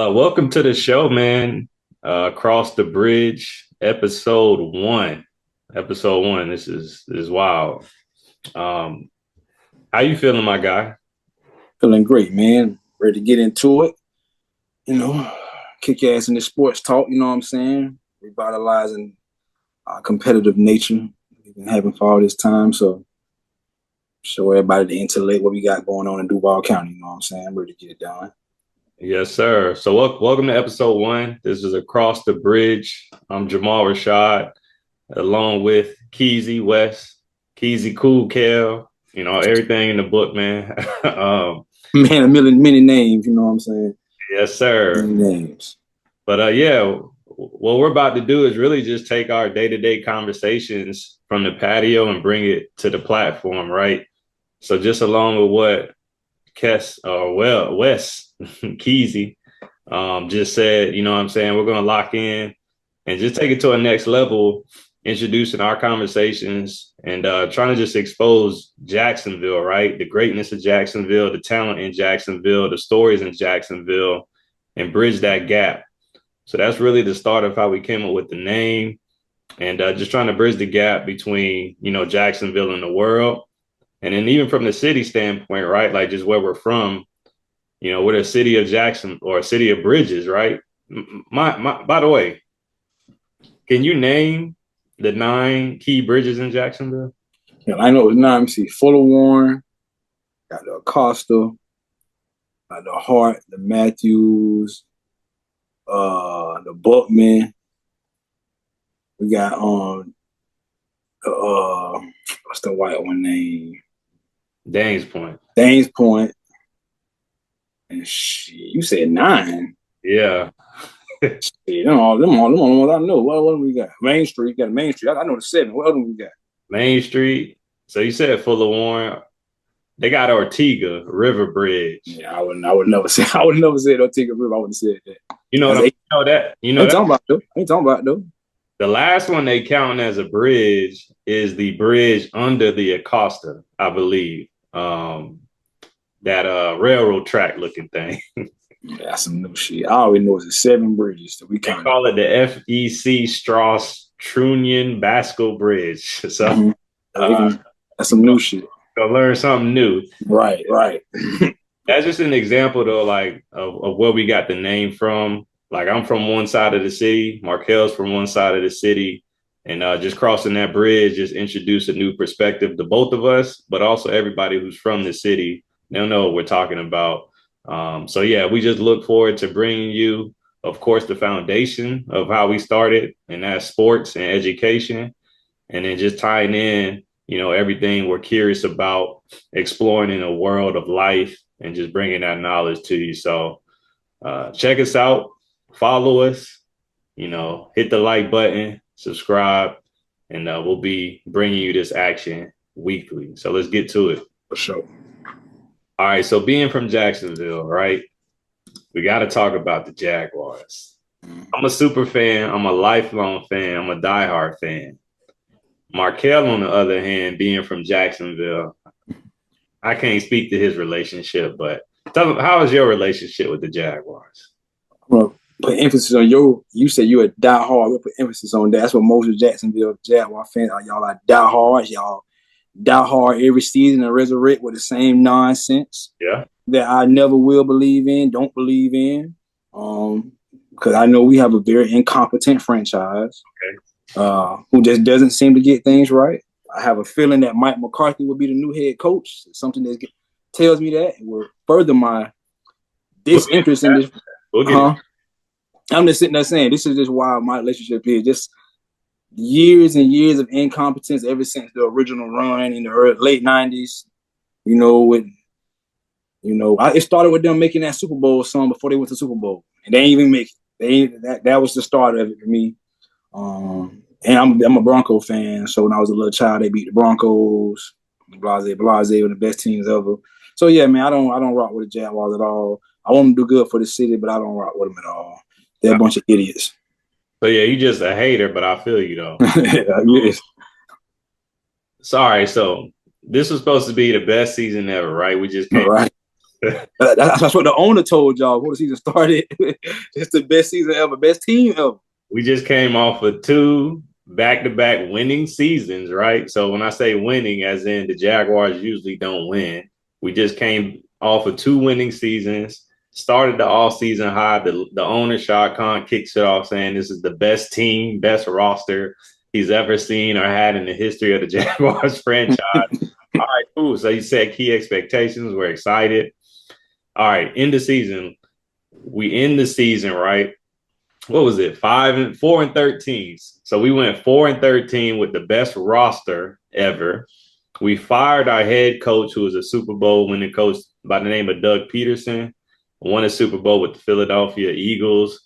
Welcome to the show, man. Across the Bridge, episode one. Episode one. This is wild. Um, how you feeling, my guy? Feeling great, man. Ready to get into it. Kick ass in the sports talk, you know what I'm saying? Revitalizing our competitive nature we've been having for all this time. So show everybody the intellect, what we got going on in Duval County, you know what I'm saying? I'm ready to get it done. Yes, sir. So welcome to episode one. This is Across the Bridge. I'm Jahmal Rashad, along with Keezy West, Keezy Kool, everything in the book, man. Man, many names, you know what I'm saying? Yes, sir. Many names. But what we're about to do is really just take our day-to-day conversations from the patio and bring it to the platform, right? So just along with what Wes Keezy just said, you know what I'm saying? We're going to lock in and just take it to a next level, introducing our conversations and trying to just expose Jacksonville, right? The greatness of Jacksonville, the talent in Jacksonville, the stories in Jacksonville, and bridge that gap. So that's really the start of how we came up with the name and just trying to bridge the gap between, Jacksonville and the world. And then even from the city standpoint, right? Like just where we're from, we're the city of Jackson or a city of bridges, right? By the way, can you name the 9 key bridges in Jacksonville? Yeah, I know it's not. Let me see. Fuller Warren, got the Acosta, got the Hart, the Matthews, the Buckman. We got what's the white one name? Danes Point. Danes Point. And shit, you said 9. Yeah. Shit, them all the ones I know. What do we got? Main Street. Got Main Street. I know the 7. What other we got? Main Street. So you said Fuller Warren. They got Ortega River Bridge. Yeah, I would never say Ortega River. I wouldn't say that. You know that. Ain't talking about though. The last one they count as a bridge is the bridge under the Acosta, I believe. That railroad track looking thing. Yeah, that's some new shit. I already know it's 7 bridges that we count. They call it the FEC Strauss Trunion Basco Bridge. So that's some new shit. Go learn something new. Right. That's just an example though, like of where we got the name from. Like I'm from one side of the city, Markel's from one side of the city, and just crossing that bridge just introduced a new perspective to both of us, but also everybody who's from the city. They'll know what we're talking about. So yeah, we just look forward to bringing you, of course, the foundation of how we started, and that's sports and education, and then just tying in, everything we're curious about, exploring in a world of life, and just bringing that knowledge to you. So check us out. Follow us, hit the like button, subscribe, and we'll be bringing you this action weekly. So let's get to it. For sure. All right. So being from Jacksonville, right, we got to talk about the Jaguars. I'm a super fan. I'm a lifelong fan. I'm a diehard fan. Markel, on the other hand, being from Jacksonville, I can't speak to his relationship, but tell me, how is your relationship with the Jaguars? Well, put emphasis on you said you're a diehard. We'll put emphasis on that. That's what most of Jacksonville Jaguar fans are. Y'all are diehards. Y'all die hard every season and resurrect with the same nonsense. Yeah. That I never will believe in, don't believe in. Because I know we have a very incompetent franchise. Who just doesn't seem to get things right. I have a feeling that Mike McCarthy will be the new head coach. Something that tells me that will further my disinterest in this. I'm just sitting there saying this is just why my relationship is just years and years of incompetence ever since the original run in the late 90s. It started with them making that Super Bowl song before they went to Super Bowl, and they didn't even make it. That was the start of it for me. And I'm a Bronco fan, so when I was a little child, they beat the Broncos. Blase, one of the best teams ever. So yeah, man, I don't rock with the Jaguars at all. I want them to do good for the city, but I don't rock with them at all. They're a bunch of idiots. So yeah, you just a hater, but I feel you though. Yes. Sorry, so this was supposed to be the best season ever, right? We just came. Right. That's what the owner told y'all before the season started. It's the best season ever, best team ever. We just came off of 2 back-to-back winning seasons, right? So when I say winning, as in the Jaguars usually don't win, we just came off of 2 winning seasons, started the all-season high. The owner, Shad Khan, kicks it off saying this is the best team, best roster he's ever seen or had in the history of the Jaguars franchise. All right, cool. So you said key expectations. We're excited. All right, end the season. We end the season, right? What was it? 4-13. So we went 4-13 with the best roster ever. We fired our head coach, who was a Super Bowl winning coach by the name of Doug Peterson, won a Super Bowl with the Philadelphia Eagles.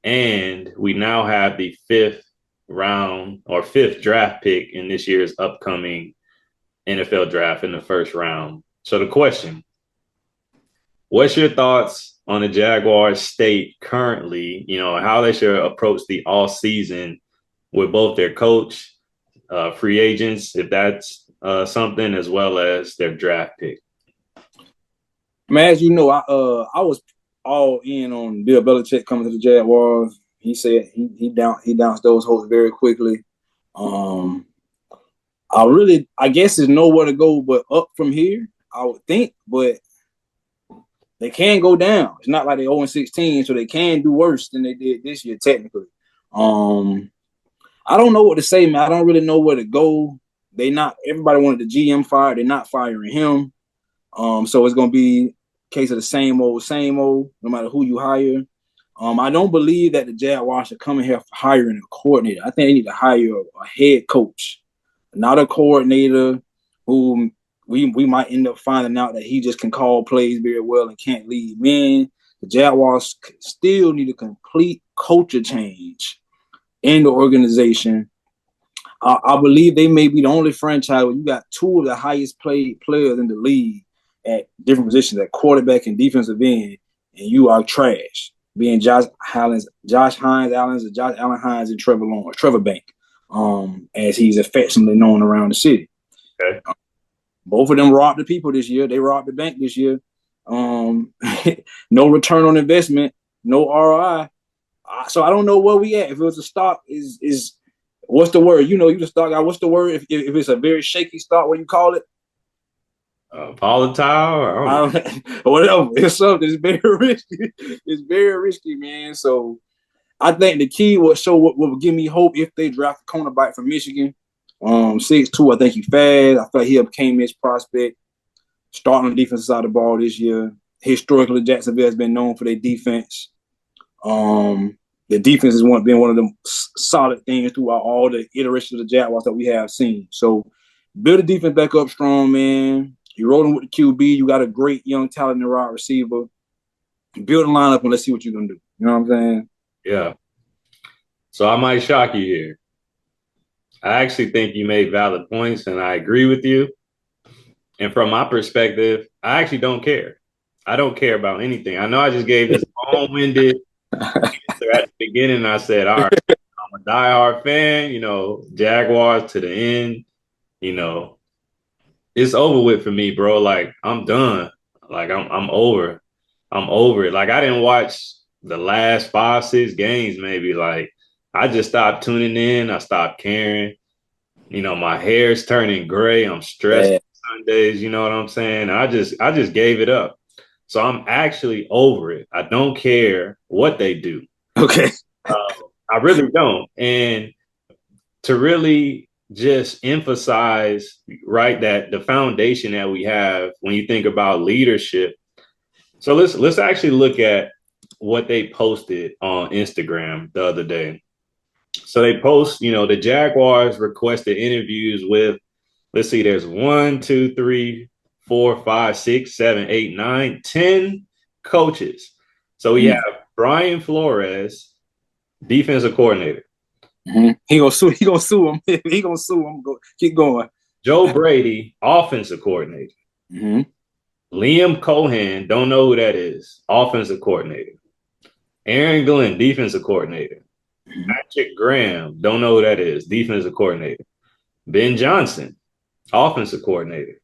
And we now have the 5th round or 5th draft pick in this year's upcoming NFL draft in the 1st round. So the question, what's your thoughts on the Jaguars state currently, how they should approach the all season with both their coach, free agents, if that's something, as well as their draft pick? Man, as you know, I was all in on Bill Belichick coming to the Jaguars. He said he bounced those hopes very quickly. I guess there's nowhere to go but up from here, I would think, but they can go down. It's not like they're 0-16, so they can do worse than they did this year, technically. I don't know what to say, man. I don't really know where to go. Everybody wanted the GM fired. They're not firing him. So it's gonna be a case of the same old, no matter who you hire. I don't believe that the Jaguars should come in here hiring a coordinator. I think they need to hire a head coach, not a coordinator who we might end up finding out that he just can call plays very well and can't lead men. The Jaguars still need a complete culture change in the organization. I believe they may be the only franchise where you got 2 of the highest paid players in the league at different positions, at quarterback and defensive end, and you are trash. Being Josh Allen Hines, and Trevor Bank, as he's affectionately known around the city. Okay. Both of them robbed the people this year. They robbed the bank this year. No return on investment, no ROI. So I don't know where we at. If it was a stock, is what's the word? You the stock guy. What's the word? If it's a very shaky stock, what do you call it? Volatile or whatever. It's something. It's very risky. It's very risky, man. So I think the key will will give me hope if they draft a cornerback from Michigan. 6'2", I think he's fast. I thought he became his prospect. Starting on the defensive side of the ball this year. Historically, Jacksonville has been known for their defense. The defense has been one of the solid things throughout all the iterations of the Jaguars that we have seen. So build the defense back up strong, man. You're rolling with the QB. You got a great young talent in the wide receiver. Build a lineup and let's see what you're going to do. You know what I'm saying? Yeah. So I might shock you here. I actually think you made valid points, and I agree with you. And from my perspective, I actually don't care. I don't care about anything. I know I just gave this long-winded answer at the beginning. I said, all right, I'm a diehard fan, Jaguars to the end, it's over with for me, bro. Like, I'm done. Like, I'm over. I'm over it. Like, I didn't watch the last 5-6 games, maybe. Like, I just stopped tuning in. I stopped caring. My hair's turning gray. I'm stressed Sundays. You know what I'm saying? I just gave it up. So I'm actually over it. I don't care what they do. Okay. I really don't. And to really just emphasize, right, that the foundation that we have when you think about leadership. So let's actually look at what they posted on Instagram the other day. So they post, the Jaguars requested interviews with, let's see, there's 1, 2, 3, 4, 5, 6, 7, 8, 9, 10 coaches. So we have Brian Flores, defensive coordinator. Mm-hmm. He gonna sue him. He gonna sue him. Keep going. Joe Brady, offensive coordinator. Mm-hmm. Liam Cohen, don't know who that is, offensive coordinator. Aaron Glenn, defensive coordinator. Mm-hmm. Patrick Graham, don't know who that is, defensive coordinator. Ben Johnson, offensive coordinator.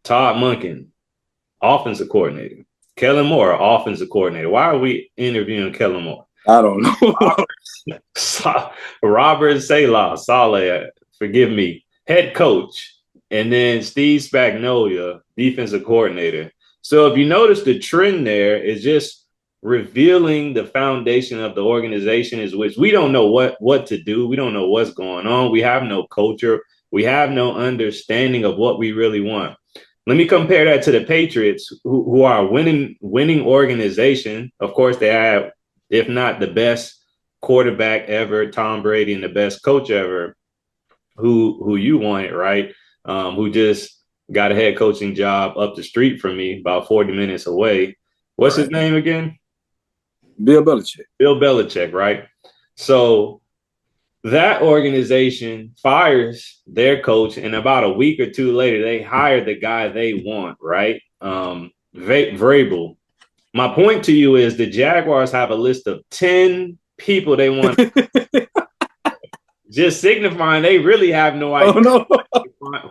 Todd Monken, offensive coordinator. Kellen Moore, offensive coordinator. Why are we interviewing Kellen Moore? I don't know. Robert Saleh, forgive me, head coach, and then Steve Spagnuolo, defensive coordinator. So if you notice, the trend there is just revealing the foundation of the organization, is which we don't know what to do. We don't know what's going on. We have no culture. We have no understanding of what we really want. Let me compare that to the Patriots, who are a winning organization. Of course, they have, if not the best quarterback ever, Tom Brady, and the best coach ever, who you wanted, right? Who just got a head coaching job up the street from me, about 40 minutes away. What's his name again? Bill Belichick. Bill Belichick, right? So that organization fires their coach, and about a week or two later, they hire the guy they want, right? Vrabel. My point to you is the Jaguars have a list of 10 people they want. Just signifying they really have no idea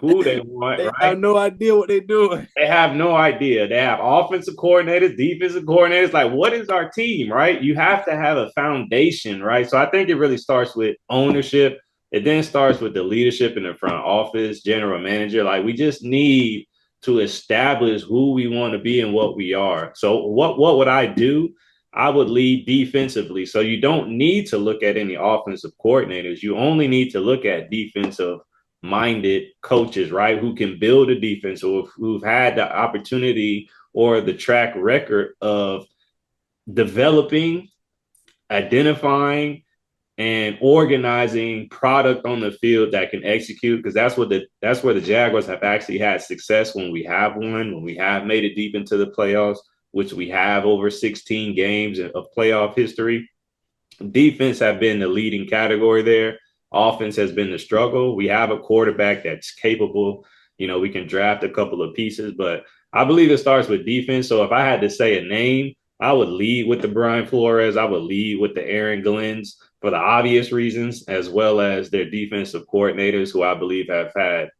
who they want. They right? have no idea what they're doing. They have no idea. They have offensive coordinators, defensive coordinators. Like, what is our team, right? You have to have a foundation, right? So I think it really starts with ownership. It then starts with the leadership in the front office, general manager. Like, we just need to establish who we want to be and what we are. So what would I do? I would lead defensively. So you don't need to look at any offensive coordinators. You only need to look at defensive minded coaches, right? Who can build a defense, or who've had the opportunity or the track record of developing, identifying, and organizing product on the field that can execute. Because that's where the Jaguars have actually had success when we have won, when we have made it deep into the playoffs, which we have over 16 games of playoff history. Defense have been the leading category there. Offense has been the struggle. We have a quarterback that's capable. We can draft a couple of pieces, but I believe it starts with defense. So if I had to say a name, I would lead with the Brian Flores. I would lead with the Aaron Glenns for the obvious reasons, as well as their defensive coordinators, who I believe have had,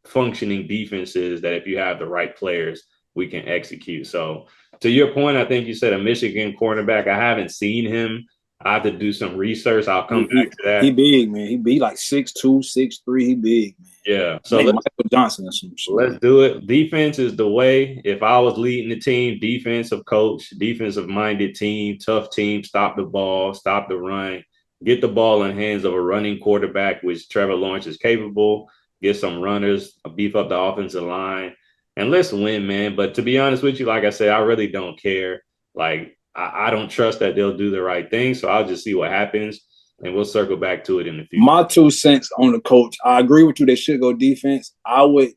functioning defenses that if you have the right players, we can execute. So to your point, I think you said a Michigan cornerback. I haven't seen him. I have to do some research. I'll come back to that. He big, man. He be like 6'2", 6'3". He big, man. Yeah. So Michael Johnson or some shit. Let's do it. Defense is the way. If I was leading the team, defensive coach, defensive-minded team, tough team, stop the ball, stop the run, get the ball in the hands of a running quarterback, which Trevor Lawrence is capable, get some runners, beef up the offensive line, and let's win, man. But to be honest with you, like I said, I really don't care. Like, I don't trust that they'll do the right thing, so I'll just see what happens, and we'll circle back to it in the future. My 2 cents on the coach. I agree with you. They should go defense. I would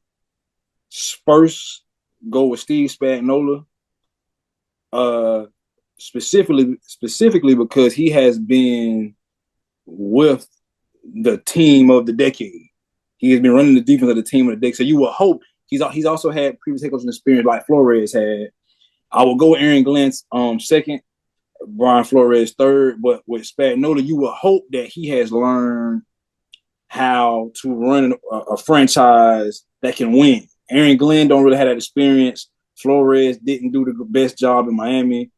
first go with Steve Spagnuolo, specifically because he has been with the team of the decade. He has been running the defense of the team of the decade. So you would hope he's also had previous head coaching experience like Flores had. I will go Aaron Glenn second, Brian Flores third, but with Spagnuolo, you would hope that he has learned how to run a franchise that can win. Aaron Glenn don't really have that experience. Flores didn't do the best job in Miami.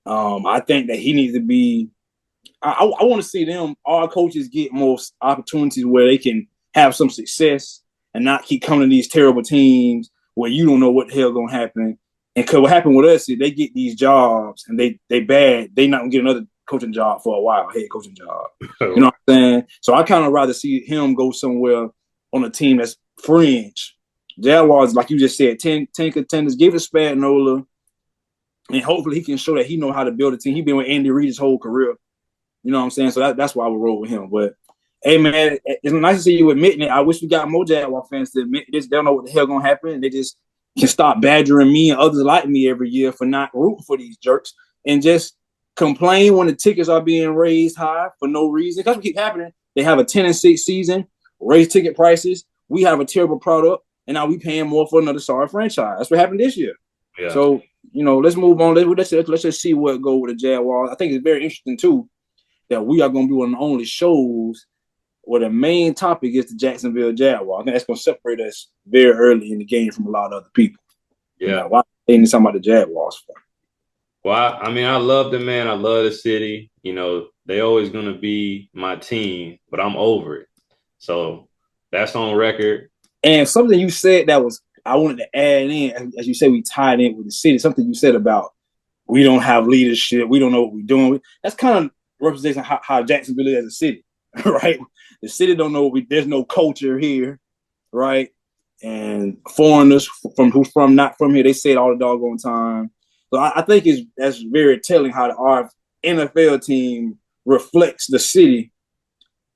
I think that he needs to be – I want to see all coaches get more opportunities where they can have some success and not keep coming to these terrible teams where you don't know what the hell going to happen. And because what happened with us is they get these jobs and they bad. They not going to get another coaching job for a while, head coaching job. You know what I'm saying? So I kind of rather see him go somewhere on a team that's fringe. Jaguars, like you just said, 10 contenders, give it Spagnuolo, and hopefully he can show that he know how to build a team. He's been with Andy Reid his whole career. You know what I'm saying? So that's why I would roll with him. But, hey, man, it's nice to see you admitting it. I wish we got more Jaguar fans to admit this. They don't know what the hell going to happen. They just can stop badgering me and others like me every year for not rooting for these jerks and just complain when the tickets are being raised high for no reason. That's what keep happening. They have a 10-6 season, raise ticket prices. We have a terrible product, and now we paying more for another sorry franchise. That's what happened this year. Yeah. So, let's move on. Let's just see where it goes with the Jaguars. I think it's very interesting, too, that we are going to be one of the only shows where the main topic is the Jacksonville Jaguars. I think that's going to separate us very early in the game from a lot of other people. Yeah. Why ain't something about the Jaguars for? Well, I mean, I love them, man. I love the city. They always gonna be my team, but I'm over it. So that's on record. And something you said that was I wanted to add in, as you say, we tied in with the city. Something you said about we don't have leadership, we don't know what we're doing. That's kind of represents how Jacksonville is as a city, right? The city don't know there's no culture here, right? And foreigners from who's from not from here, they say it all the doggone time. So I think that's very telling how our NFL team reflects the city.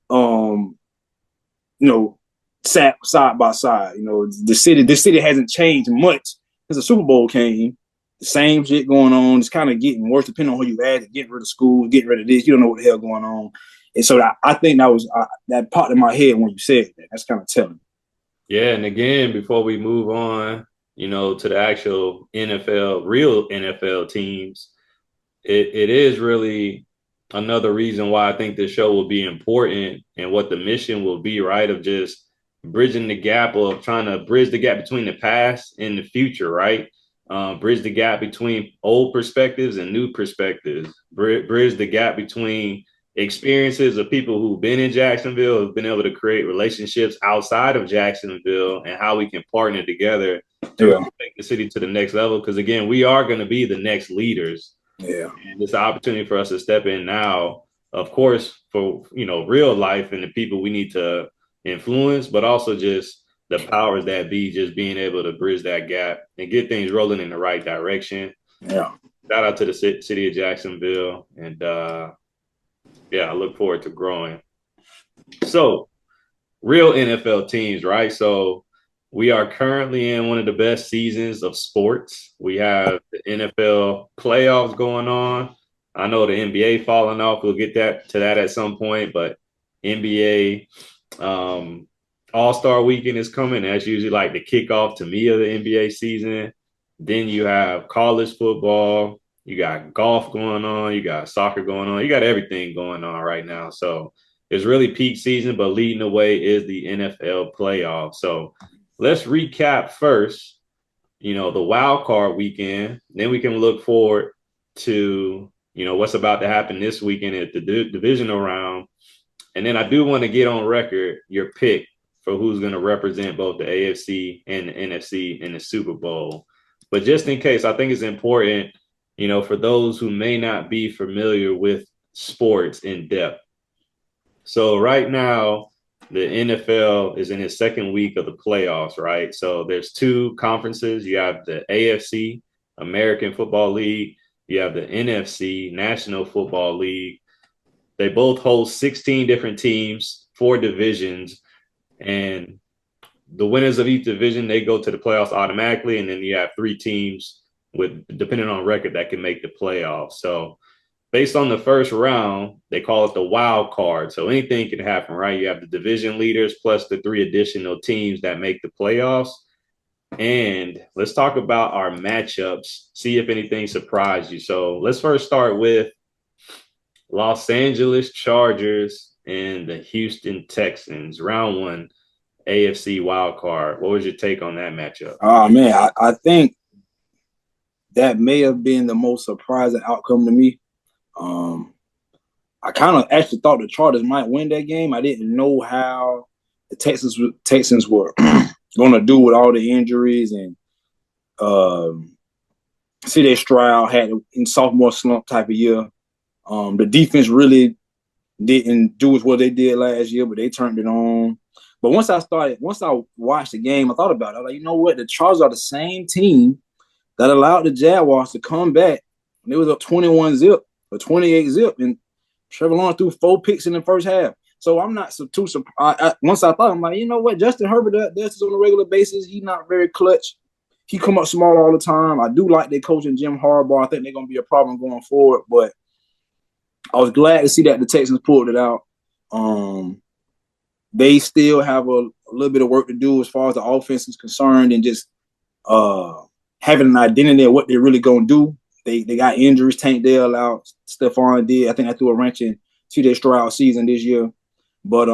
You know, sat side by side. This city hasn't changed much since the Super Bowl came. The same shit going on. It's kind of getting worse depending on who you ask. Getting rid of schools, getting rid of this. You don't know what the hell going on. And so I think that popped in my head when you said that. That's kind of telling. Yeah, and again, before we move on, to the actual NFL, real NFL teams, it is really another reason why I think this show will be important and what the mission will be, right? Of just bridging the gap of trying to bridge the gap between the past and the future, right? Bridge the gap between old perspectives and new perspectives. Bridge the gap between experiences of people who've been in Jacksonville, have been able to create relationships outside of Jacksonville, and how we can partner together to really take the city to the next level. Because again, we are going to be the next leaders. Yeah. And it's an opportunity for us to step in now, of course, for real life and the people we need to influence, but also just the powers that be, just being able to bridge that gap and get things rolling in the right direction. Yeah. Shout out to the city of Jacksonville. And I look forward to growing. So, real NFL teams, right? So, we are currently in one of the best seasons of sports. We have the NFL playoffs going on. I know the NBA falling off. We'll get to that at some point, but NBA All-Star Weekend is coming. That's usually like the kickoff to me of the NBA season. Then you have college football. You got golf going on. You got soccer going on. You got everything going on right now. So it's really peak season, but leading the way is the NFL playoffs. So let's recap first, the wild card weekend. Then we can look forward to, what's about to happen this weekend at the divisional round. And then I do want to get on record your pick for who's going to represent both the AFC and the NFC in the Super Bowl. But just in case, I think it's important, for those who may not be familiar with sports in depth. So right now, the NFL is in its second week of the playoffs, right? So there's two conferences. You have the AFC, American Football League. You have the NFC, National Football League. They both host 16 different teams, 4 divisions, and the winners of each division, they go to the playoffs automatically. And then you have 3 teams depending on record, that can make the playoffs. So based on the first round, they call it the wild card. So anything can happen, right? You have the division leaders plus the 3 additional teams that make the playoffs. And let's talk about our matchups, see if anything surprised you. So let's first start with Los Angeles Chargers and the Houston Texans, round 1, AFC wild card. What was your take on that matchup? Oh, man, I think that may have been the most surprising outcome to me. I kind of actually thought the Chargers might win that game. I didn't know how the Texans were going to do with all the injuries, and C.J. Stroud had in sophomore slump type of year. The defense really didn't do as well they did last year, but they turned it on. But once I watched the game, I thought about it. I was like, you know what? The Chargers are the same team that allowed the Jaguars to come back. And it was a 21-0 or 28-0, and Trevor Lawrence threw 4 picks in the first half. So I'm not too surprised. Once I thought, I'm like, you know what? Justin Herbert does this on a regular basis. He's not very clutch. He come up small all the time. I do like their coaching Jim Harbaugh. I think they're going to be a problem going forward. But I was glad to see that the Texans pulled it out. They still have a little bit of work to do as far as the offense is concerned, and just having an identity of what they're really going to do. They got injuries. Tank Dell out. Stephon did. I think I threw a wrench in C.J. Stroud's season this year. But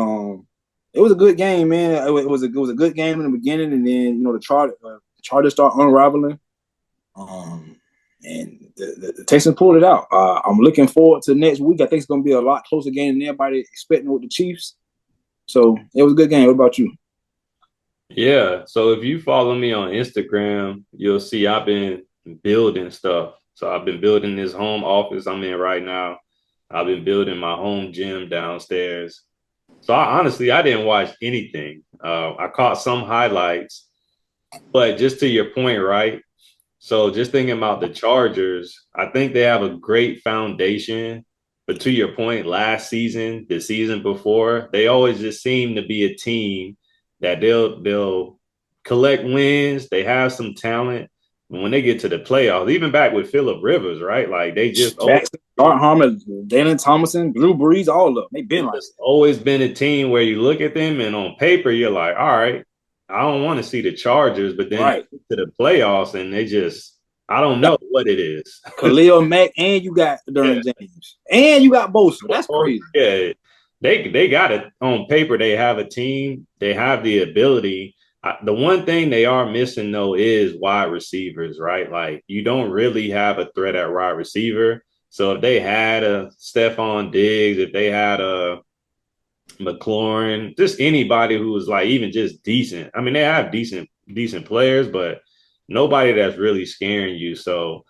it was a good game, man. It was a good game in the beginning, and then the Chargers start unraveling. And the Texans pulled it out. I'm looking forward to next week. I think it's going to be a lot closer game than everybody expecting with the Chiefs. So it was a good game. What about you? Yeah. So if you follow me on Instagram, you'll see I've been building stuff. So I've been building this home office I'm in right now. I've been building my home gym downstairs. So I didn't watch anything. I caught some highlights, but just to your point, right? So just thinking about the Chargers, I think they have a great foundation. But to your point, last season, the season before, they always just seem to be a team that they'll collect wins. They have some talent. And when they get to the playoffs, even back with Phillip Rivers, right? Like they just always, Jackson, Art Harmon, Dalen Thomason, Drew Brees, all of them. They've been like it's always been a team where you look at them and on paper you're like, all right, I don't want to see the Chargers, but then right to the playoffs and they just I don't know what it is. Khalil Mack, and you got Yeah. Derwin James, and you got Bosa. That's crazy. Yeah, they got it on paper. They have a team. They have the ability. The one thing they are missing though is wide receivers, right? Like you don't really have a threat at wide receiver. So if they had a Stephon Diggs, if they had a McLaurin, just anybody who was like even just decent. I mean, they have decent players, but nobody that's really scaring you. So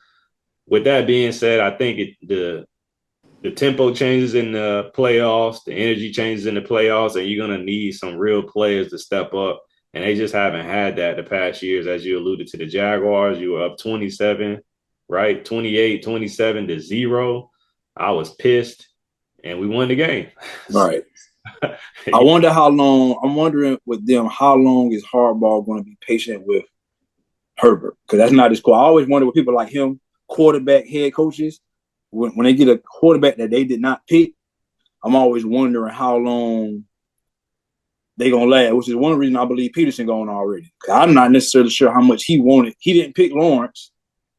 with that being said, I think the tempo changes in the playoffs, the energy changes in the playoffs, and you're going to need some real players to step up. And they just haven't had that the past years. As you alluded to the Jaguars, you were up 27, right? 28-27-0. I was pissed, and we won the game. Right. I'm wondering with them, how long is Harbaugh going to be patient with Herbert? Because that's not his core. I always wonder with people like him, quarterback head coaches, when they get a quarterback that they did not pick, I'm always wondering how long they gonna last, which is one reason I believe Peterson going already. I'm not necessarily sure how much he wanted. He didn't pick Lawrence.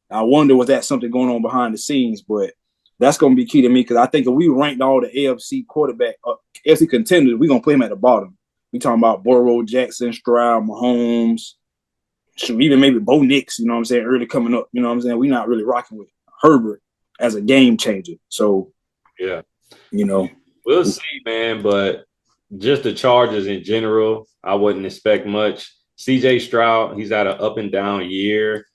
I wonder was that something going on behind the scenes, but that's gonna be key to me because I think if we ranked all the AFC quarterback, AFC contenders, we're gonna put him at the bottom. We talking about Burrow, Jackson, Stroud, Mahomes, shoot, even maybe Bo Nix, you know what I'm saying, early coming up, you know what I'm saying? We're not really rocking with Herbert as a game changer. So, Yeah. you know. We'll see, man. But just the Chargers in general, I wouldn't expect much. CJ Stroud, he's had an up and down year.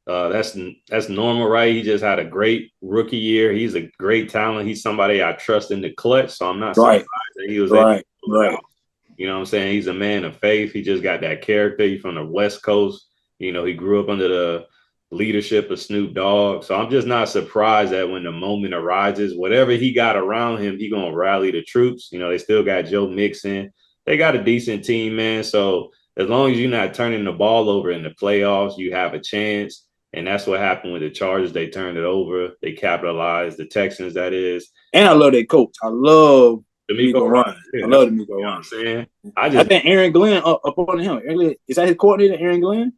That's normal, right? He just had a great rookie year. He's a great talent. He's somebody I trust in the clutch, so I'm not surprised that he was able to pull it out. You know what I'm saying? He's a man of faith. He just got that character. He's from the West Coast. You know, he grew up under the leadership of Snoop Dogg. So I'm just not surprised that when the moment arises, whatever he got around him, he gonna rally the troops. You know, they still got Joe Mixon. They got a decent team, man. So as long as you're not turning the ball over in the playoffs, you have a chance. And that's what happened with the Chargers. They turned it over. They capitalized. The Texans, that is. And I love that coach. I love D'Amico Ryan. Yeah, I love D'Amico Ryan. You know what I'm saying? I think Aaron Glenn up on him. Is that his coordinator, Aaron Glenn?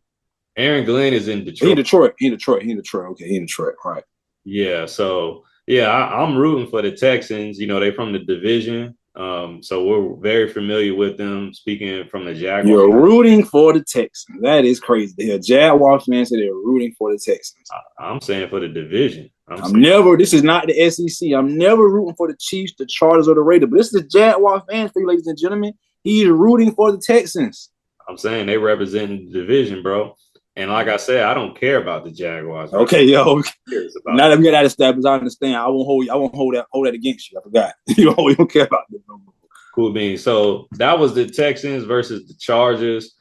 Aaron Glenn is in Detroit. He in Detroit. Okay, he in Detroit. Right. Yeah. So, yeah, I'm rooting for the Texans. You know, they're from the division. So we're very familiar with them. Speaking from the Jaguars. You're rooting for the Texans. That is crazy. The Jaguars fans say they're rooting for the Texans. I'm saying for the division. This is not the SEC. I'm never rooting for the Chiefs, the Chargers, or the Raiders. But this is the Jaguars fans for you, ladies and gentlemen. He's rooting for the Texans. I'm saying they represent the division, bro. And like I said, I don't care about the Jaguars. Bro. Okay, yo. Now that we get that established, I understand. I won't hold that against you. I forgot. You don't care about them no more. Cool beans. So that was the Texans versus the Chargers.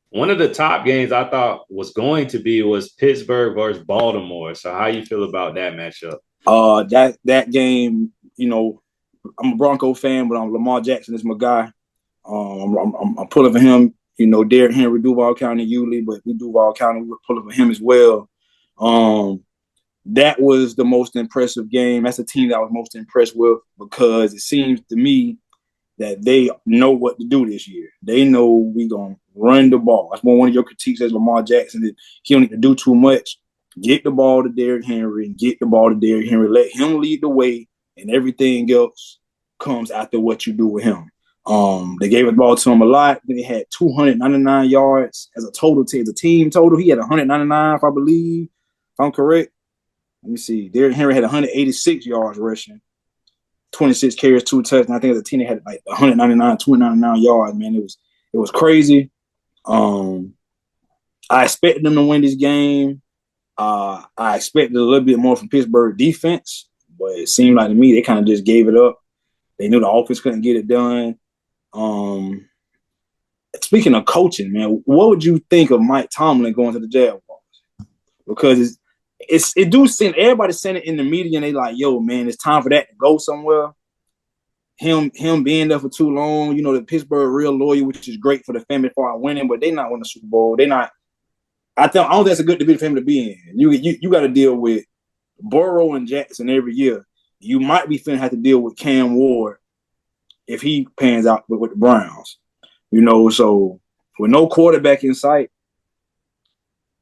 One of the top games I thought was going to be was Pittsburgh versus Baltimore. So how you feel about that matchup? That game, you know, I'm a Bronco fan, but Lamar Jackson is my guy. I'm pulling for him. You know, Derrick Henry, Duval County, Yulee, but we Duval County, we're pulling for him as well. That was the most impressive game. That's the team that I was most impressed with because it seems to me that they know what to do this year. They know we're going to run the ball. That's one of your critiques as Lamar Jackson that he don't need to do too much. Get the ball to Derrick Henry and get the ball to Derrick Henry. Let him lead the way, and everything else comes after what you do with him. They gave the ball to him a lot. Then he had 299 yards as a total, as a team total. He had 199, if I believe. I'm correct. Let me see. Derrick Henry had 186 yards rushing, 26 carries, 2 touchdowns. I think as a team they had like 299 yards. Man, it was crazy. I expected them to win this game. I expected a little bit more from Pittsburgh defense, but it seemed like to me they kind of just gave it up. They knew the offense couldn't get it done. Speaking of coaching, man, what would you think of Mike Tomlin going to the Jaguars? Because it do seem everybody's saying it in the media, and they like, yo, man, it's time for that to go somewhere. Him being there for too long, you know, the Pittsburgh real loyal, which is great for the family for winning, but they not winning the Super Bowl. They not. I don't think that's a good division for him to be in. You got to deal with Burrow and Jackson every year. You might be finna have to deal with Cam Ward if he pans out with the Browns. You know, so with no quarterback in sight,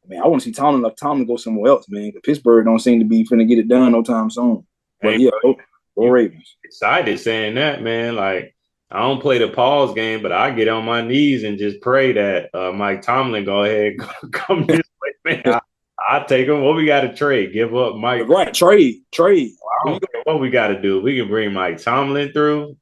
man, I want to see Tomlin go somewhere else, man. Because Pittsburgh don't seem to be finna get it done no time soon. But yeah, go Ravens. Excited saying that, man. Like, I don't play the pause game, but I get on my knees and just pray that Mike Tomlin go ahead and come this way, man. I take him. What we got to trade? Give up Mike? Right, trade. I don't care what we got to do. We can bring Mike Tomlin through.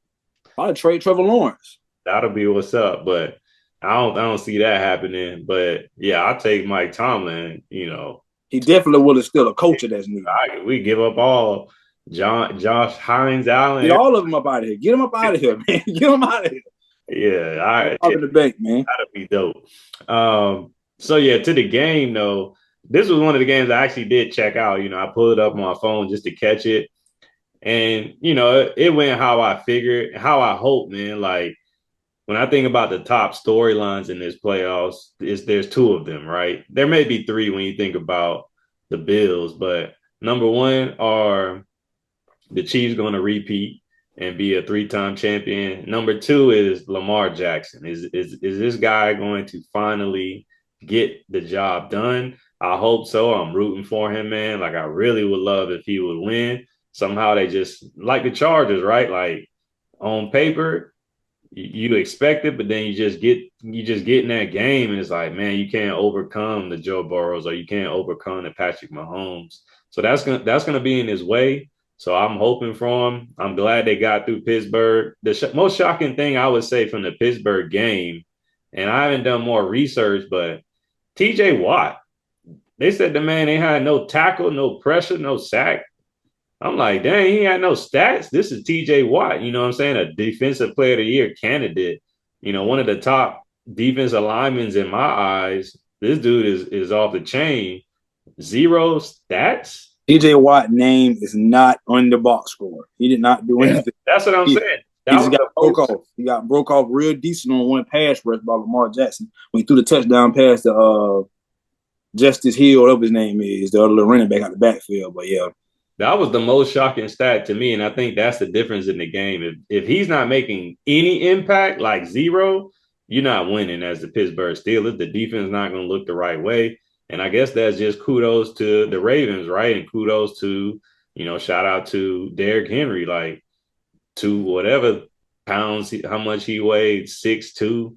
I'll trade Trevor Lawrence. That'll be what's up, but I don't see that happening. But yeah, I'll take Mike Tomlin. You know, he definitely will instill a culture that's needed. We give up all Josh Hines Allen. Get all of them up out of here. Get them up out of here, man. Get them out of here. Yeah, all right. Out of the bank, man. That'll be dope. So yeah, to the game though. This was one of the games I actually did check out. You know, I pulled it up on my phone just to catch it. And, you know, it went how I figured, how I hope, man. Like, when I think about the top storylines in this playoffs, there's 2 of them, right? There may be 3 when you think about the Bills, but number 1 are the Chiefs going to repeat and be a 3-time champion. Number 2 is Lamar Jackson. Is this guy going to finally get the job done? I hope so. I'm rooting for him, man. Like, I really would love if he would win. Somehow they just, like the Chargers, right? Like, on paper, you expect it, but then you just get in that game, and it's like, man, you can't overcome the Joe Burrows or you can't overcome the Patrick Mahomes. So that's gonna be in his way. So I'm hoping for him. I'm glad they got through Pittsburgh. The most shocking thing I would say from the Pittsburgh game, and I haven't done more research, but T.J. Watt. They said the man ain't had no tackle, no pressure, no sack. I'm like, dang, he had no stats. This is TJ Watt, you know what I'm saying? A defensive player of the year candidate, you know, one of the top defensive linemen in my eyes. This dude is off the chain. 0 stats. TJ Watt name is not on the box score. He did not do anything. That's what I'm saying. He just got broke off. He got broke off real decent on one pass rush by Lamar Jackson when he threw the touchdown pass to Justice Hill, whatever his name is, the other running back out the backfield. But yeah. That was the most shocking stat to me, and I think that's the difference in the game. If he's not making any impact, like 0, you're not winning as the Pittsburgh Steelers. The defense is not going to look the right way. And I guess that's just kudos to the Ravens, right? And kudos to, you know, shout out to Derrick Henry, like, to whatever pounds, how much he weighed, 6'2",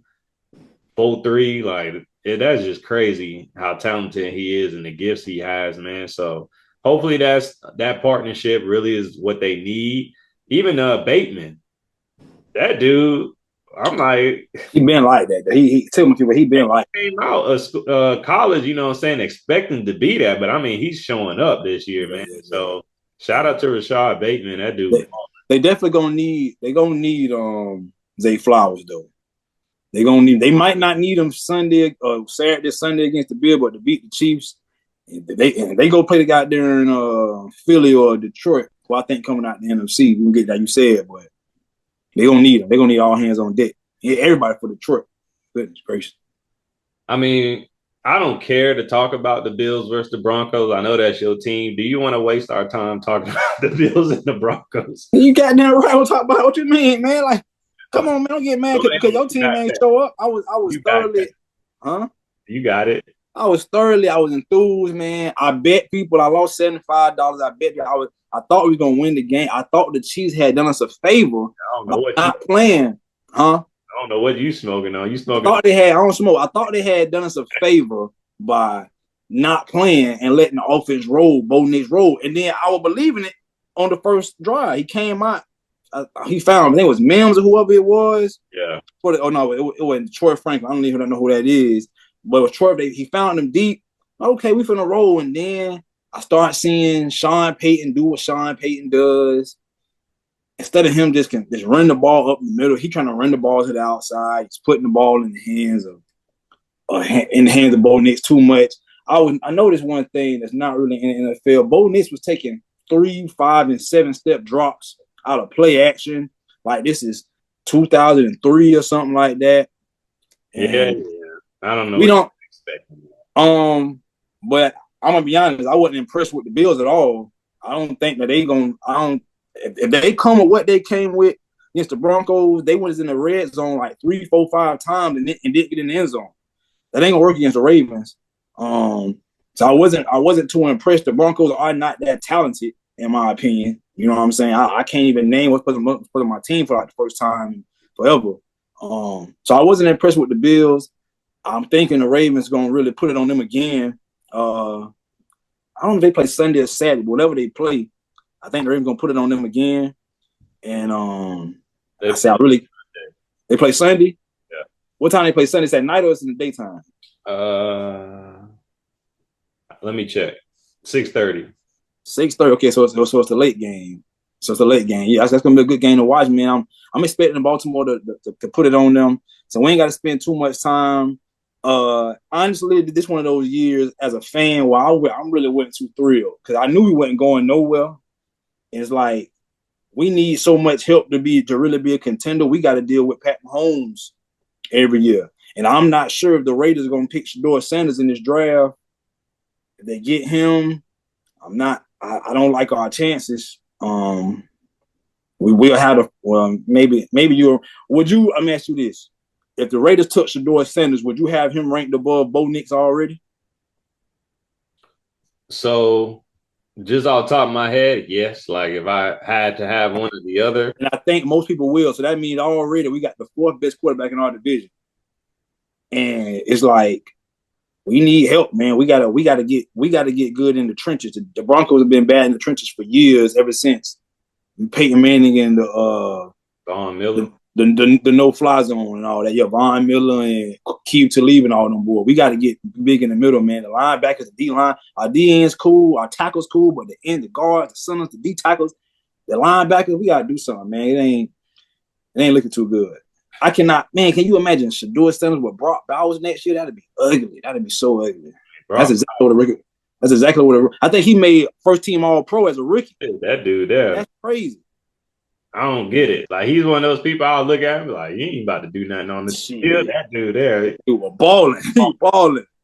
4'3", like, that's just crazy how talented he is and the gifts he has, man. So hopefully that partnership really is what they need. Even Bateman, that dude, I'm like, he been like that. He tell me people he been like came out of college, you know what I'm saying, expecting to be that, but I mean he's showing up this year, man. So shout out to Rashad Bateman, that dude. They definitely gonna need Zay Flowers though. They might not need him Sunday or Sunday against the Bills, but to beat the Chiefs. They go play the guy there in Philly or Detroit. Well, I think coming out the NFC, we can get that you said, but they gonna need them. They gonna need all hands on deck. Yeah, everybody for Detroit. Goodness gracious. I mean, I don't care to talk about the Bills versus the Broncos. I know that's your team. Do you want to waste our time talking about the Bills and the Broncos? You got down right. We'll talk about what you mean, man. Like, come on, man, don't get mad because your team ain't show up. I was thoroughly, huh? You got it. I was enthused, man. I bet people. I lost $75. I bet you I thought we was gonna win the game. I thought the Chiefs had done us a favor. I don't know what not playing, huh? I don't know what you smoking on. You smoking? I don't smoke. I thought they had done us a favor by not playing and letting the offense roll, Bo Nix roll. And then I was believing it on the first drive. He came out. He found, I think it was Mims or whoever it was. Yeah. It wasn't Troy Franklin. I don't even know who that is. But it was Troy. He found him deep. Okay, we finna roll. And then I start seeing Sean Payton do what Sean Payton does. Instead of him just run the ball up the middle, he trying to run the ball to the outside. He's putting the ball in the hands of Bo Nix too much. I noticed one thing that's not really in the NFL. Bo Nix was taking 3, 5, and 7-step drops out of play action. Like this is 2003 or something like that. Yeah. I don't know. We don't expect. But I'm gonna be honest. I wasn't impressed with the Bills at all. I don't think that if they come with what they came with against the Broncos, they was in the red zone like 3, 4, 5 times and didn't get in the end zone. That ain't gonna work against the Ravens. So I wasn't too impressed. The Broncos are not that talented, in my opinion. You know what I'm saying? I can't even name what's put on my team for like the first time forever. So I wasn't impressed with the Bills. I'm thinking the Ravens gonna really put it on them again. I don't know if they play Sunday or Saturday, but whatever they play, I think the Ravens gonna put it on them again. And they play Sunday. Yeah. What time they play Sunday? Is at night or is it in the daytime? Let me check. 6:30. 6:30. Okay, so it's the late game. So it's a late game. Yeah, that's gonna be a good game to watch, man. I'm expecting Baltimore to put it on them. So we ain't got to spend too much time. Honestly, this one of those years as a fan where I'm really wasn't too thrilled because I knew we wasn't going nowhere. And it's like we need so much help to really be a contender. We got to deal with Pat Mahomes every year, and I'm not sure if the Raiders are gonna pick Shedeur Sanders in this draft. If they get him, I'm not. I don't like our chances. We will have maybe you would you? Let me ask you this: if the Raiders took Shedeur Sanders, would you have him ranked above Bo Nix already? So, just off the top of my head, yes. Like if I had to have one or the other, and I think most people will. So that means already we got the 4th best quarterback in our division, and it's like we need help, man. We gotta get good in the trenches. The Broncos have been bad in the trenches for years, ever since Peyton Manning and the Von Miller, the no-fly zone and all that. Yeah, Von Miller and Keith Talib and all them boys. We got to get big in the middle, man. The linebackers, the D-line, our D-end's cool, our tackles cool, but the end, the guards, the centers, the D-tackles, the linebackers, we got to do something, man. It ain't looking too good. I cannot, man. Can you imagine Shedeur Sanders with Brock Bowers next year? That'd be ugly. That'd be so ugly. That's exactly what I think he made first team All Pro as a rookie. That dude there. That's crazy. I don't get it. Like he's one of those people I'll look at and be like, you ain't about to do nothing on the field. That dude there. He was balling.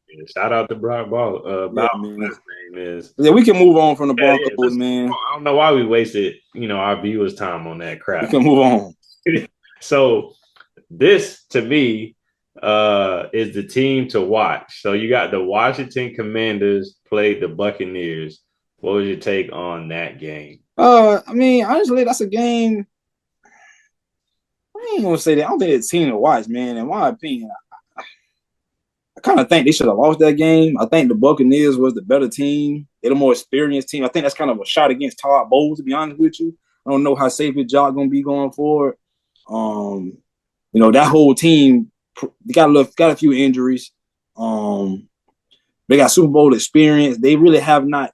Yeah, shout out to Brock Bowers. Man. His name is. Yeah, we can move on from the Broncos, man. I don't know why we wasted, our viewers' time on that crap. We can move on. So this to me is the team to watch. So you got the Washington Commanders played the Buccaneers. What was your take on that game? I mean, honestly, that's a game. I ain't gonna say that. I don't think it's a team to watch, man. In my opinion, I kind of think they should have lost that game. I think the Buccaneers was the better team. They're the more experienced team. I think that's kind of a shot against Todd Bowles, to be honest with you. I don't know how safe his job gonna be going forward. That whole team got a few injuries. They got Super Bowl experience. They really have not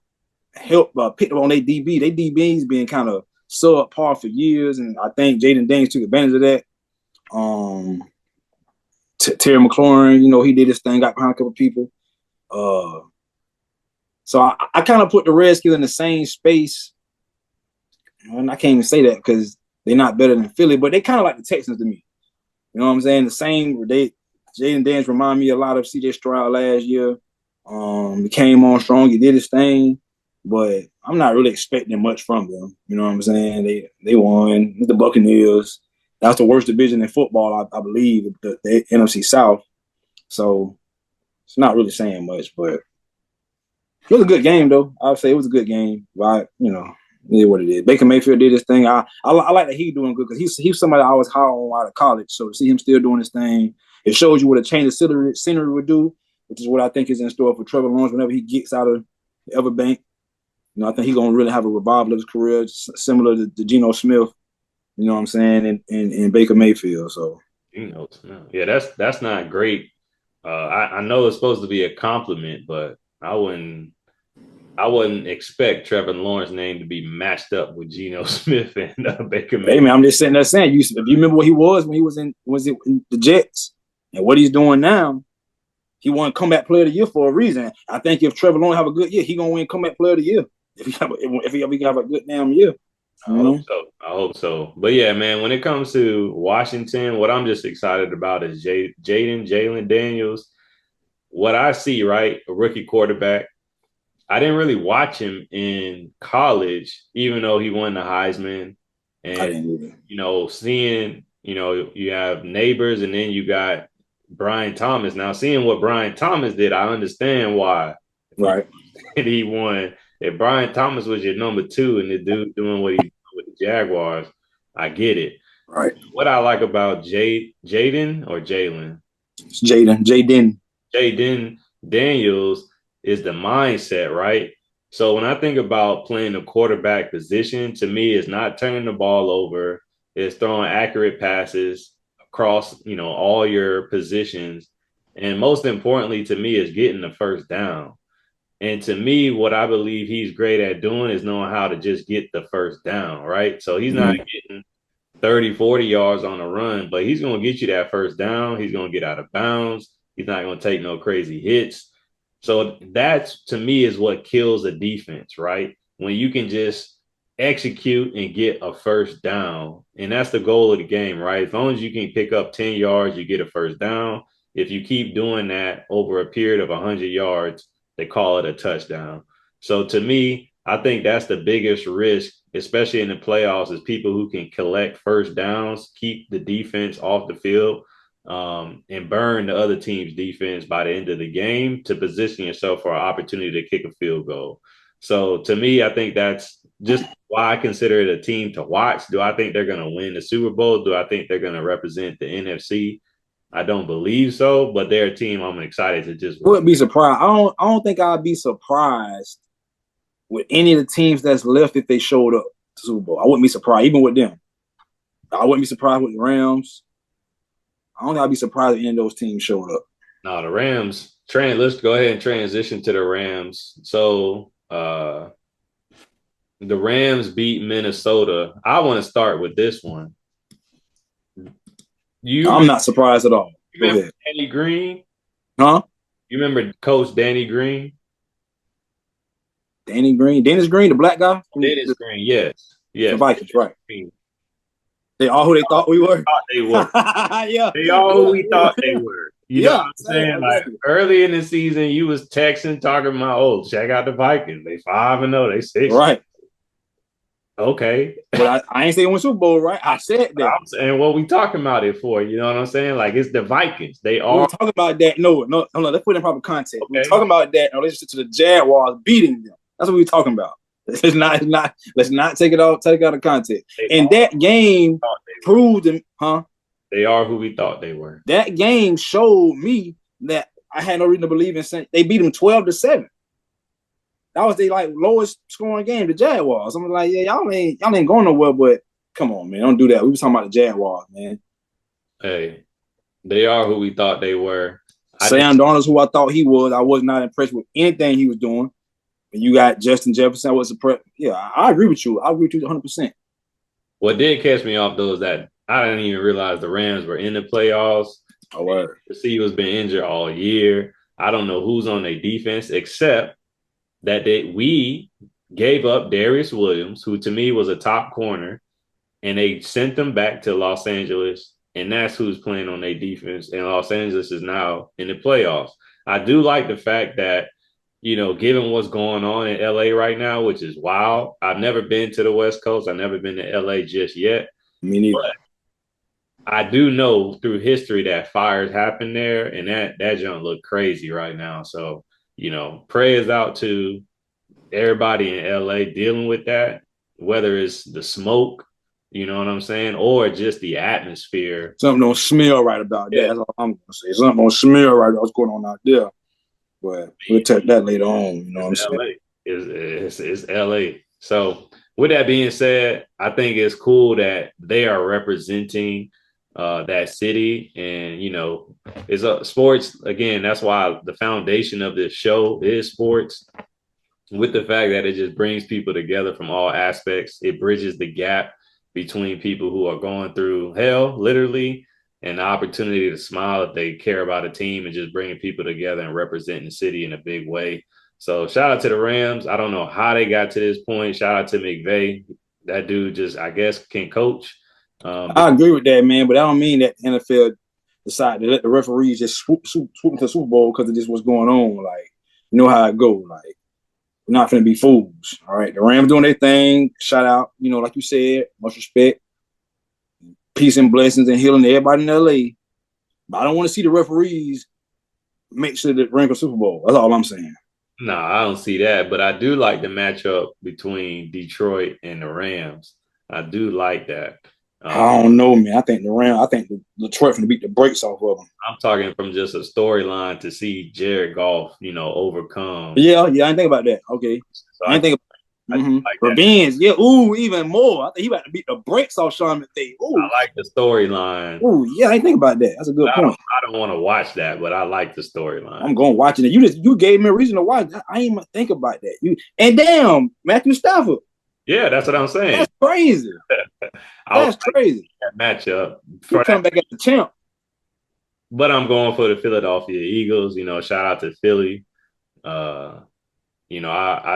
picked up on their DB. Their DB's been kind of subpar for years, and I think Jaden Daniels took advantage of that. Terry McLaurin, he did his thing, got behind a couple people. So I kind of put the Redskins in the same space. And I can't even say that because they're not better than Philly, but they kind of like the Texans to me. You know what I'm saying? The same. Jaden Daniels remind me a lot of C.J. Stroud last year. He came on strong. He did his thing, but I'm not really expecting much from them. You know what I'm saying? They won the Buccaneers. That's the worst division in football, I believe, the NFC South. So it's not really saying much, but it was a good game, though. I would say it was a good game. But, it is what it is. Baker Mayfield did his thing. I like that he's doing good because he's somebody I was high on out of college. So to see him still doing his thing, it shows you what a change of scenery would do. which is what I think is in store for Trevor Lawrence whenever he gets out of the Everbank. You know, I think he's gonna really have a revival of his career, similar to Geno Smith. You know what I'm saying? And Baker Mayfield. So Geno Smith. Yeah, that's not great. I know it's supposed to be a compliment, but I wouldn't expect Trevor Lawrence's name to be matched up with Geno Smith and Baker Mayfield. hey man, I'm just sitting there saying, if you remember what he was when he was in the Jets and what he's doing now, he won comeback player of the year for a reason. I think if Trevor Lawrence have a good year, he gonna win comeback player of the year. If he have a good damn year. I hope so. But yeah, man, when it comes to Washington, what I'm just excited about is Jalen Daniels. What I see, right, a rookie quarterback. I didn't really watch him in college, even though he won the Heisman. And, seeing, you have Neighbors and then you got Brian Thomas. Now, seeing what Brian Thomas did, I understand why. Right. He won. If Brian Thomas was your number 2 and the dude doing what he's doing with the Jaguars, I get it. Right. What I like about Jaden or Jalen? Jaden Daniels is the mindset, right? So when I think about playing the quarterback position, to me, it's not turning the ball over. It's throwing accurate passes across, all your positions. And most importantly to me is getting the first down. And to me, what I believe he's great at doing is knowing how to just get the first down, right? So he's not getting 30, 40 yards on a run, but he's going to get you that first down. He's going to get out of bounds. He's not going to take no crazy hits. So that, to me, is what kills a defense, right? When you can just execute and get a first down. And that's the goal of the game, right? As long as you can pick up 10 yards, you get a first down. If you keep doing that over a period of 100 yards, they call it a touchdown. So to me, I think that's the biggest risk, especially in the playoffs, is people who can collect first downs, keep the defense off the field, and burn the other team's defense by the end of the game to position yourself for an opportunity to kick a field goal. So to me, I think that's just why I consider it a team to watch. Do I think they're going to win the Super Bowl? Do I think they're going to represent the NFC? I don't believe so, but they're a team I'm excited to just watch. Wouldn't be surprised. I don't think I'd be surprised with any of the teams that's left if they showed up to Super Bowl. I wouldn't be surprised, even with them. I wouldn't be surprised with the Rams. I don't think I'd be surprised if any of those teams showed up. No, the Rams. Let's go ahead and transition to the Rams. So the Rams beat Minnesota. I want to start with this one. I'm not surprised at all. You remember Danny Green? Huh? You remember Coach Danny Green? Dennis Green, the black guy? Dennis Green, yes. The Vikings, right. They all who they thought we were? They were. Yeah. They all who we thought they were. You know what I'm saying? Like early in the season, you was texting, talking about, check out the Vikings. They 5-0, they 6. Right. Okay. But I ain't saying win Super Bowl, right? I said that. I'm saying what we talking about it for. You know what I'm saying? Like it's the Vikings. They are. We're talking about that. No. Let's put it in proper context. Okay. We're talking about that in relation to the Jaguars beating them. That's what we're talking about. Let's not take it out of context. And that game proved them, huh? They are who we thought they were. That game showed me that I had no reason to believe in saying they beat them 12-7. That was their lowest scoring game, the Jaguars. I'm like, yeah, y'all ain't going nowhere, but come on, man, don't do that. We were talking about the Jaguars, man. Hey, they are who we thought they were. Sam Darnold's who I thought he was. I was not impressed with anything he was doing. And you got Justin Jefferson was yeah, I agree with you. I agree with you 100%. What did catch me off though is that I didn't even realize the Rams were in the playoffs. Oh, word. Receiver's been injured all year. I don't know who's on their defense except that we gave up Darius Williams, who to me was a top corner, and they sent them back to Los Angeles, and that's who's playing on their defense. And Los Angeles is now in the playoffs. I do like the fact that, given what's going on in LA right now, which is wild. I've never been to the West Coast. I've never been to LA just yet. Me neither. But I do know through history that fires happen there, and that junk look crazy right now. So, prayers out to everybody in LA dealing with that, whether it's the smoke, you know what I'm saying, or just the atmosphere. Something don't smell right about that. That's all I'm going to say. Something don't smell right about what's going on out there. But we'll touch that later on. You know what I'm It's saying? LA. It's LA. So with that being said, I think it's cool that they are representing that city, and it's a sports again. That's why the foundation of this show is sports. With the fact that it just brings people together from all aspects, it bridges the gap between people who are going through hell, literally, and the opportunity to smile if they care about a team, and just bringing people together and representing the city in a big way. So shout out to the Rams. I don't know how they got to this point. Shout out to McVay. That dude just, I guess, can coach. I agree with that, man, but I don't mean that the NFL decide to let the referees just swoop into the Super Bowl because of just what's going on. Like, you know how it go. Like, we're not going to be fools. All right. The Rams doing their thing. Shout out, like you said, much respect. Peace and blessings and healing to everybody in LA. But I don't want to see the referees make sure that rank a Super Bowl. That's all I'm saying. No, I don't see that, but I do like the matchup between Detroit and the Rams. I do like that. I don't know, man. I think the Detroit going to beat the brakes off of them. I'm talking from just a storyline to see Jared Goff, overcome. Yeah, I didn't think about that. Okay. So I didn't think about like revenge. Yeah, ooh, even more. I think he about to beat the brakes off Sean McVay. Ooh. I like the storyline. Ooh, yeah, I didn't think about that. That's a good point. I don't want to watch that, but I like the storyline. I'm going watching it. You gave me a reason to watch. I ain't even think about that. And damn, Matthew Stafford. Yeah, that's what I'm saying. That's crazy. That's crazy. That matchup. You come back as the champ. But I'm going for the Philadelphia Eagles. Shout out to Philly. I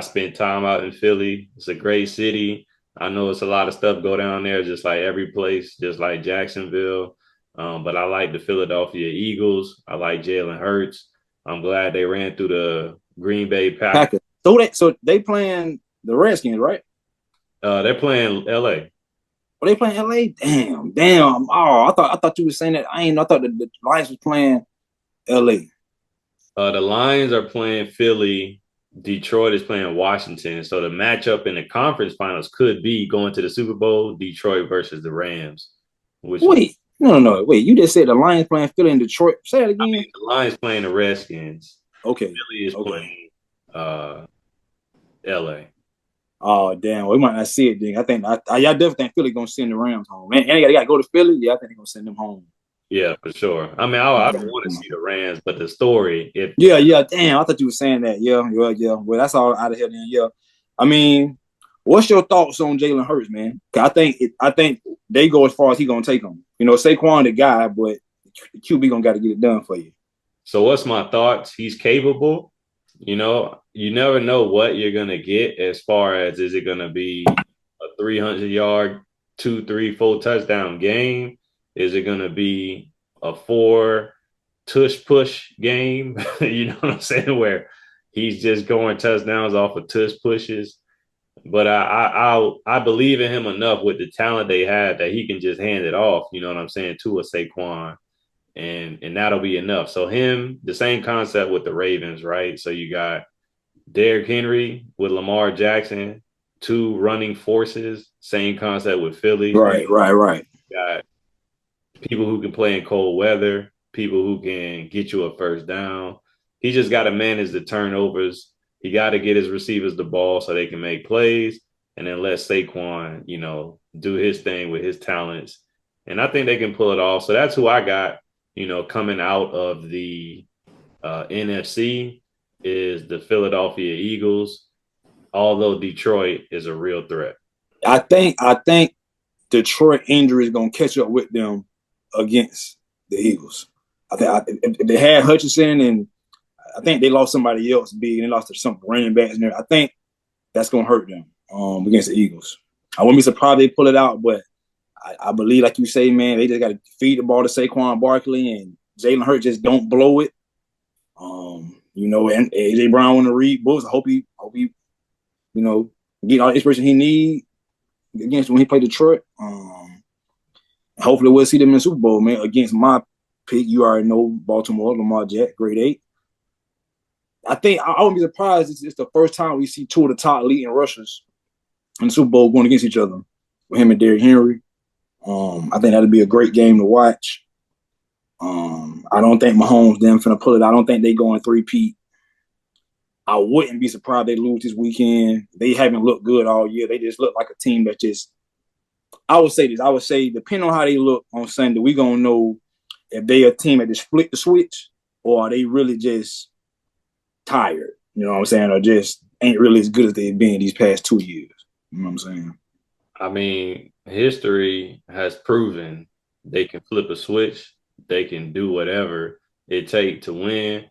spent time out in Philly. It's a great city. I know it's a lot of stuff go down there, just like every place, just like Jacksonville. But I like the Philadelphia Eagles. I like Jalen Hurts. I'm glad they ran through the Green Bay Packers. So they playing the Redskins, right? They're playing LA. Oh, they playing LA? Damn. Oh, I thought you were saying that. I thought the Lions was playing LA. The Lions are playing Philly. Detroit is playing Washington. So the matchup in the conference finals could be going to the Super Bowl, Detroit versus the Rams. Wait. Wait, you just said the Lions playing Philly and Detroit. Say it again. The Lions playing the Redskins. Okay. Philly is playing LA. Oh, damn. Well, we might not see it then. I definitely think Philly going to send the Rams home. Man, and they got to go to Philly. Yeah, I think they're going to send them home. Yeah, for sure. I mean, I don't want to see the Rams, but the story. Yeah. Damn, I thought you were saying that. Yeah. Well, that's all out of here then. Yeah. I mean, what's your thoughts on Jalen Hurts, man? I think they go as far as he going to take them. Saquon the guy, but the QB going to got to get it done for you. So what's my thoughts? He's capable. You never know what you're going to get as far as is it going to be a 300-yard, 2, 3, 4 touchdown game? Is it going to be a 4 tush push game? You know what I'm saying? Where he's just going touchdowns off of tush pushes. But I believe in him enough with the talent they have that he can just hand it off, you know what I'm saying, to a Saquon. And that'll be enough. So the same concept with the Ravens, right? So you got Derrick Henry with Lamar Jackson, 2 running forces, same concept with Philly. Right. You got people who can play in cold weather, people who can get you a first down. He just got to manage the turnovers. He got to get his receivers the ball so they can make plays, and then let Saquon, do his thing with his talents. And I think they can pull it off. So that's who I got. Coming out of the NFC is the Philadelphia Eagles, although Detroit is a real threat. I think Detroit injury is going to catch up with them against the Eagles. I think if they had Hutchinson, and I think they lost somebody else big, and they lost some running backs in there. I think that's going to hurt them against the Eagles. I wouldn't be surprised they pull it out, but I believe, like you say, man, they just got to feed the ball to Saquon Barkley, and Jalen Hurts just don't blow it. And AJ Brown want to read books. I hope he, get all the inspiration he need against when he played Detroit. Hopefully we'll see them in the Super Bowl, man. Against my pick, you already know Baltimore, Lamar Jack, grade 8. I think I wouldn't be surprised. It's the first time we see 2 of the top leading rushers in the Super Bowl going against each other with him and Derrick Henry. I think that'd be a great game to watch. I don't think Mahomes them finna pull it. I don't think they go in 3-peat. I wouldn't be surprised they lose this weekend. They haven't looked good all year. They just look like a team that just. I would say this. I would say, depending on how they look on Sunday, we gonna know if they a team that just flick the switch or are they really just tired. You know what I'm saying? Or just ain't really as good as they've been these past 2 years. You know what I'm saying? I mean, history has proven they can flip a switch. They can do whatever it takes to win.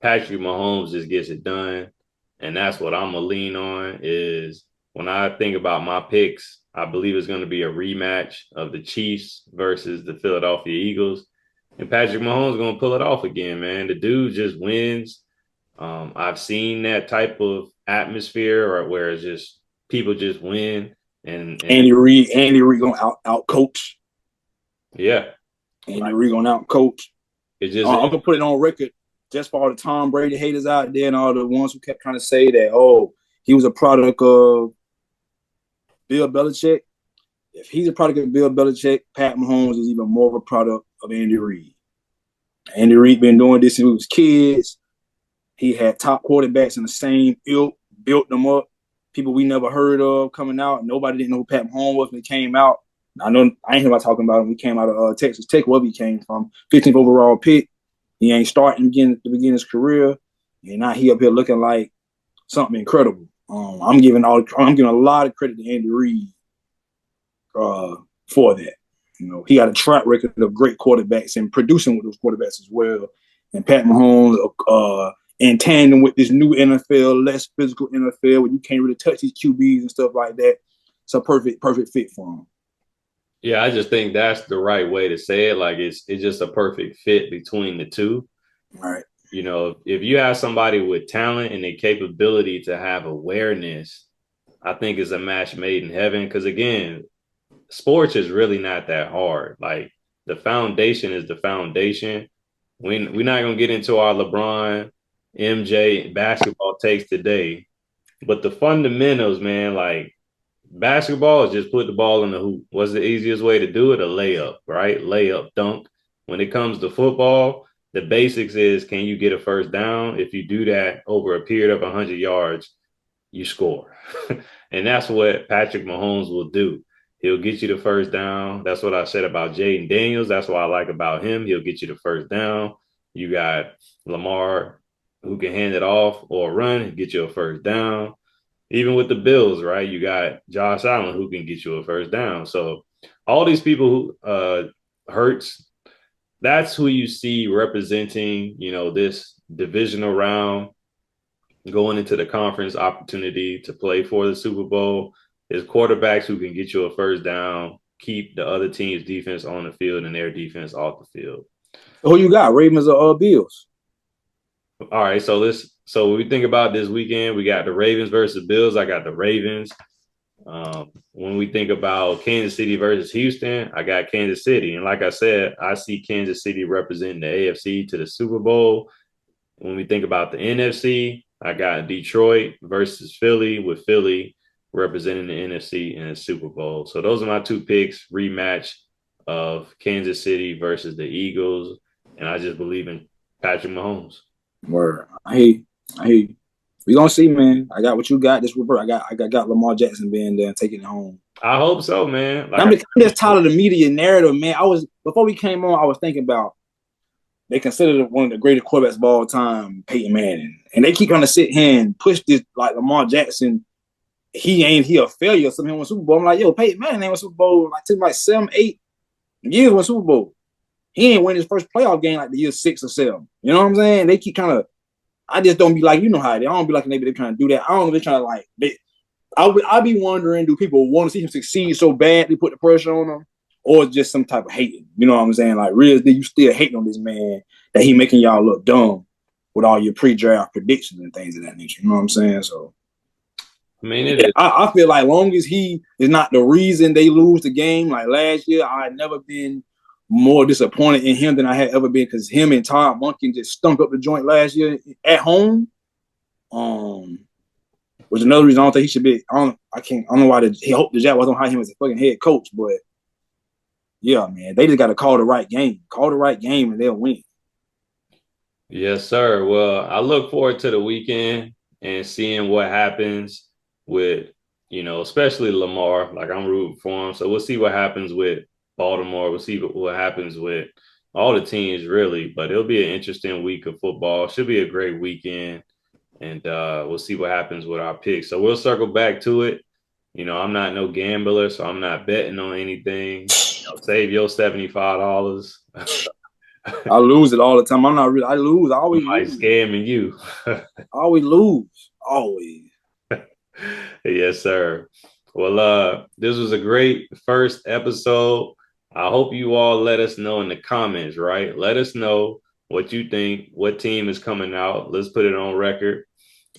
Patrick Mahomes just gets it done. And that's what I'm going to lean on is when I think about my picks, I believe it's going to be a rematch of the Chiefs versus the Philadelphia Eagles. And Patrick Mahomes is going to pull it off again, man. The dude just wins. I've seen that type of atmosphere or where it's just people just win. And Andy Reid gonna out coach. Yeah. Andy Reid gonna out coach. It just I'm gonna put it on record just for all the Tom Brady haters out there and all the ones who kept trying to say that, oh, he was a product of Bill Belichick. If he's a product of Bill Belichick, Pat Mahomes is even more of a product of Andy Reid. Andy Reid been doing this since he was kids. He had top quarterbacks in the same ilk, built them up. People we never heard of coming out. Nobody didn't know who Pat Mahomes was when he came out. I know I ain't hear about talking about him. He came out of Texas Tech, wherever he came from. 15th overall pick. He ain't starting again to begin his career. And now he up here looking like something incredible. I'm giving a lot of credit to Andy Reid for that. You know, he got a track record of great quarterbacks and producing with those quarterbacks as well. And Pat Mahomes, in tandem with this new NFL, less physical NFL, where you can't really touch these QBs and stuff like that, it's a perfect fit for him. Yeah, I just think that's the right way to say it. Like it's just a perfect fit between the two. Right. You know, if you have somebody with talent and the capability to have awareness, I think it's a match made in heaven. Because again, sports is really not that hard. Like the foundation is the foundation. We're not gonna get into our LeBron, MJ basketball takes today, but the fundamentals, man, like basketball is just put the ball in the hoop. What's the easiest way to do it? A layup, right? Layup, dunk. When it comes to football, the basics is can you get a first down? If you do that over a period of 100 yards, you score. And that's what Patrick Mahomes will do. He'll get you the first down. That's what I said about Jaden Daniels. That's what I like about him. He'll get you the first down. You got Lamar who can hand it off or run, get you a first down. Even with the Bills, right? You got Josh Allen who can get you a first down. So all these people who Hurts, that's who you see representing, you know, this divisional round going into the conference opportunity to play for the Super Bowl. Is quarterbacks who can get you a first down, keep the other team's defense on the field and their defense off the field. Who you got? Ravens or Bills? All right, so when we think about this weekend, we got the Ravens versus Bills. I got the Ravens. When we think about Kansas City versus Houston, I got Kansas City. And like I said, I see Kansas City representing the AFC to the Super Bowl. When we think about the NFC, I got Detroit versus Philly, with Philly representing the NFC in the Super Bowl. So those are my two picks, rematch of Kansas City versus the Eagles. And I just believe in Patrick Mahomes. Word. I hate. We gonna see, man. I got what you got. This revert. I got Lamar Jackson being there and taking it home. I hope so, man. Like I'm just tired of the media narrative, man. Before we came on, I was thinking about they consider one of the greatest quarterbacks of all time, Peyton Manning, and they keep trying to sit here and push this like Lamar Jackson. He a failure. Something won Super Bowl. I'm like, yo, Peyton Manning ain't won Super Bowl. Like took like 7, 8 years won Super Bowl. He ain't win his first playoff game like the year 6 or 7. You know what I'm saying? They keep trying to. I just don't be like, you know how they. I don't be like maybe they're trying to do that. I don't know they're trying to like. I be wondering, do people want to see him succeed so bad they put the pressure on him, or just some type of hating? You know what I'm saying? Like, really, you still hating on this man that he making y'all look dumb with all your pre-draft predictions and things of that nature. You know what I'm saying? So, I mean, I feel like long as he is not the reason they lose the game, like last year, I had never been more disappointed in him than I had ever been because him and Todd Monken just stunk up the joint last year at home. Which is another reason I don't think he should be. I don't know why he hope the Jaguars don't hire him as a fucking head coach, but yeah, man, they just got to call the right game. Call the right game and they'll win. Yes, sir. Well, I look forward to the weekend. and seeing what happens with, especially Lamar. Like I'm rooting for him. So we'll see what happens with Baltimore. We'll see what happens with all the teams really. But it'll be an interesting week of football. Should be a great weekend. And we'll see what happens with our picks. So we'll circle back to it. I'm not no gambler, so I'm not betting on anything. Save your $75. I lose it all the time. I'm not really. I lose. I always lose. Scamming you. I always lose. Always. Yes, sir. Well, this was a great first episode. I hope you all let us know in the comments, right? Let us know what you think, what team is coming out. Let's put it on record.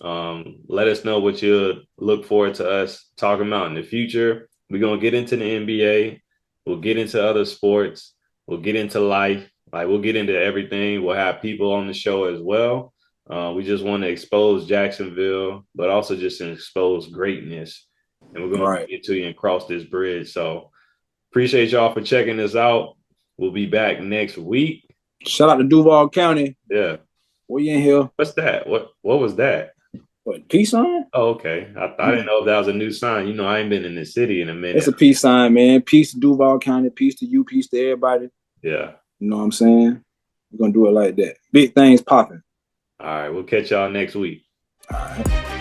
Let us know what you look forward to us talking about in the future. We're going to get into the NBA. We'll get into other sports. We'll get into life. Like we'll get into everything. We'll have people on the show as well. We just want to expose Jacksonville, but also just expose greatness. And we're going to get to you and cross this bridge. So appreciate y'all for checking us out. We'll be back next week. Shout out to Duval County. Yeah. We in here. What's that? What was that? What, peace sign? Oh, okay. I didn't know if that was a new sign. I ain't been in the city in a minute. It's a peace sign, man. Peace to Duval County. Peace to you. Peace to everybody. Yeah. You know what I'm saying? We're going to do it like that. Big things popping. All right. We'll catch y'all next week. All right.